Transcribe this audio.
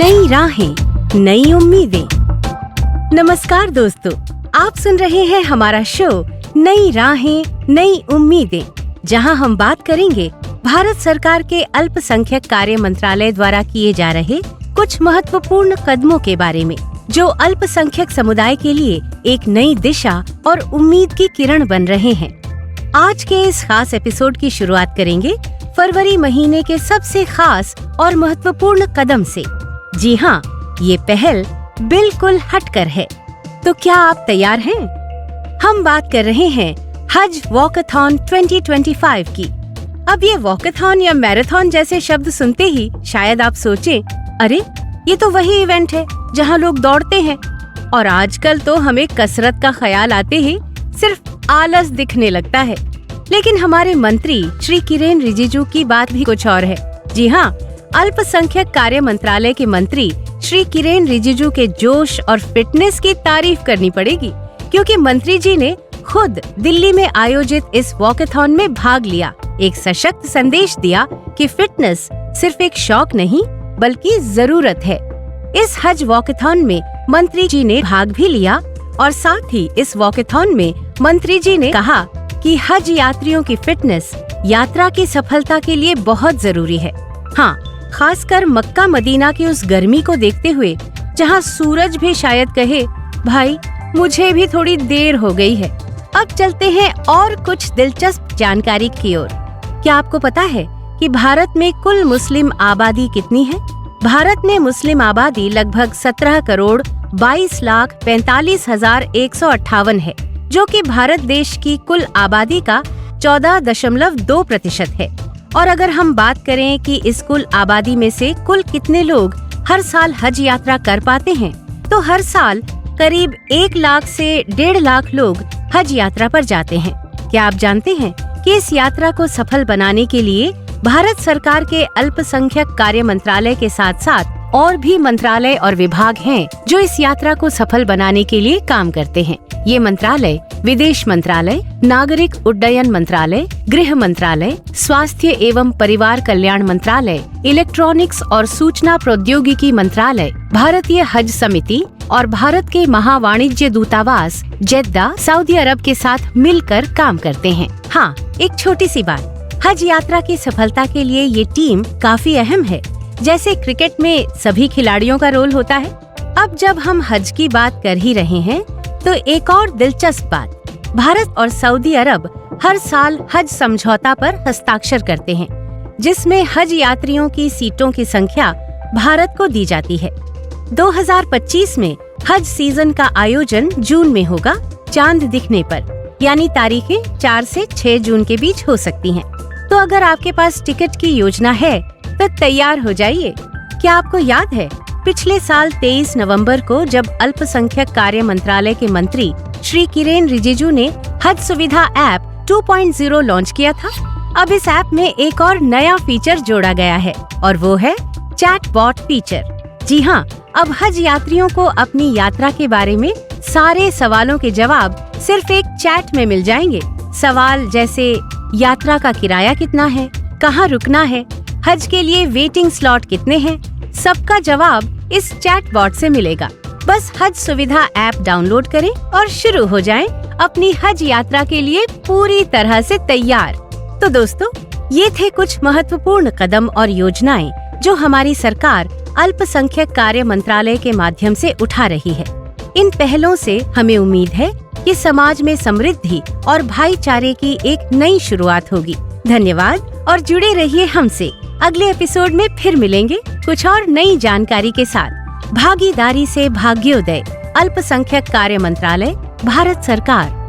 नई राहें, नई उम्मीदें। नमस्कार दोस्तों, आप सुन रहे हैं हमारा शो नई राहें, नई उम्मीदें, जहां हम बात करेंगे भारत सरकार के अल्पसंख्यक कार्य मंत्रालय द्वारा किए जा रहे कुछ महत्वपूर्ण कदमों के बारे में, जो अल्पसंख्यक समुदाय के लिए एक नई दिशा और उम्मीद की किरण बन रहे हैं। आज के इस खास एपिसोड की शुरुआत करेंगे फरवरी महीने के सबसे खास और महत्वपूर्ण कदम से। जी हाँ, ये पहल बिल्कुल हटकर है। तो क्या आप तैयार हैं? हम बात कर रहे हैं हज वॉकथॉन 2025 की। अब ये वॉकथॉन या मैराथन जैसे शब्द सुनते ही शायद आप सोचें, अरे ये तो वही इवेंट है जहाँ लोग दौड़ते हैं। और आजकल तो हमें कसरत का ख्याल आते ही सिर्फ आलस दिखने लगता है। लेकिन हमारे मंत्री श्री किरेन रिजिजू की बात भी कुछ और है। जी हाँ, अल्पसंख्यक कार्य मंत्रालय के मंत्री श्री किरेन रिजिजू के जोश और फिटनेस की तारीफ करनी पड़ेगी, क्योंकि मंत्री जी ने खुद दिल्ली में आयोजित इस वॉकथॉन में भाग लिया। एक सशक्त संदेश दिया कि फिटनेस सिर्फ एक शौक नहीं बल्कि जरूरत है। इस हज वॉकथॉन में मंत्री जी ने भाग भी लिया और साथ ही इस वॉकथॉन में मंत्री जी ने कहा कि हज यात्रियों की फिटनेस यात्रा की सफलता के लिए बहुत जरूरी है। हाँ, खासकर मक्का मदीना की उस गर्मी को देखते हुए, जहाँ सूरज भी शायद कहे, भाई मुझे भी थोड़ी देर हो गई है। अब चलते हैं और कुछ दिलचस्प जानकारी की ओर। क्या आपको पता है कि भारत में कुल मुस्लिम आबादी कितनी है? भारत में मुस्लिम आबादी लगभग 17 करोड़ 22,45,158 है, जो कि भारत देश की कुल आबादी का 14.2% है। और अगर हम बात करें कि इस कुल आबादी में से कुल कितने लोग हर साल हज यात्रा कर पाते हैं, तो हर साल करीब 1 लाख से 1.5 लाख लोग हज यात्रा पर जाते हैं। क्या आप जानते हैं कि इस यात्रा को सफल बनाने के लिए भारत सरकार के अल्पसंख्यक कार्य मंत्रालय के साथ साथ और भी मंत्रालय और विभाग हैं जो इस यात्रा को सफल बनाने के लिए काम करते हैं। ये मंत्रालय विदेश मंत्रालय, नागरिक उड्डयन मंत्रालय, गृह मंत्रालय, स्वास्थ्य एवं परिवार कल्याण मंत्रालय, इलेक्ट्रॉनिक्स और सूचना प्रौद्योगिकी मंत्रालय, भारतीय हज समिति और भारत के महावाणिज्य दूतावास जेद्दा, सऊदी अरब के साथ मिलकर काम करते हैं। हाँ, एक छोटी सी बात, हज यात्रा की सफलता के लिए ये टीम काफी अहम है। जैसे क्रिकेट में सभी खिलाड़ियों का रोल होता है। अब जब हम हज की बात कर ही रहे हैं, तो एक और दिलचस्प बात, भारत और सऊदी अरब हर साल हज समझौता पर हस्ताक्षर करते हैं, जिसमें हज यात्रियों की सीटों की संख्या भारत को दी जाती है। 2025 में हज सीजन का आयोजन जून में होगा, चांद दिखने पर, यानी तारीखें 4 से 6 जून के बीच हो सकती हैं। तो अगर आपके पास टिकट की योजना है तो तैयार हो जाइए। क्या आपको याद है पिछले साल 23 नवंबर को जब अल्पसंख्यक कार्य मंत्रालय के मंत्री श्री किरेन रिजिजू ने हज सुविधा ऐप 2.0 लॉन्च किया था? अब इस ऐप में एक और नया फीचर जोड़ा गया है और वो है चैटबॉट फीचर। जी हाँ, अब हज यात्रियों को अपनी यात्रा के बारे में सारे सवालों के जवाब सिर्फ एक चैट में मिल जाएंगे। सवाल जैसे यात्रा का किराया कितना है, कहाँ रुकना है, हज के लिए वेटिंग स्लॉट कितने हैं, सबका जवाब इस चैटबॉट से मिलेगा। बस हज सुविधा ऐप डाउनलोड करें और शुरू हो जाएं अपनी हज यात्रा के लिए पूरी तरह से तैयार। तो दोस्तों, ये थे कुछ महत्वपूर्ण कदम और योजनाएं जो हमारी सरकार अल्पसंख्यक कार्य मंत्रालय के माध्यम से उठा रही है। इन पहलों से हमें उम्मीद है कि समाज में समृद्धि और भाईचारे की एक नई शुरुआत होगी। धन्यवाद और जुड़े रहिए हमसे। अगले एपिसोड में फिर मिलेंगे कुछ और नई जानकारी के साथ। भागीदारी से भाग्योदय, अल्पसंख्यक कार्य मंत्रालय, भारत सरकार।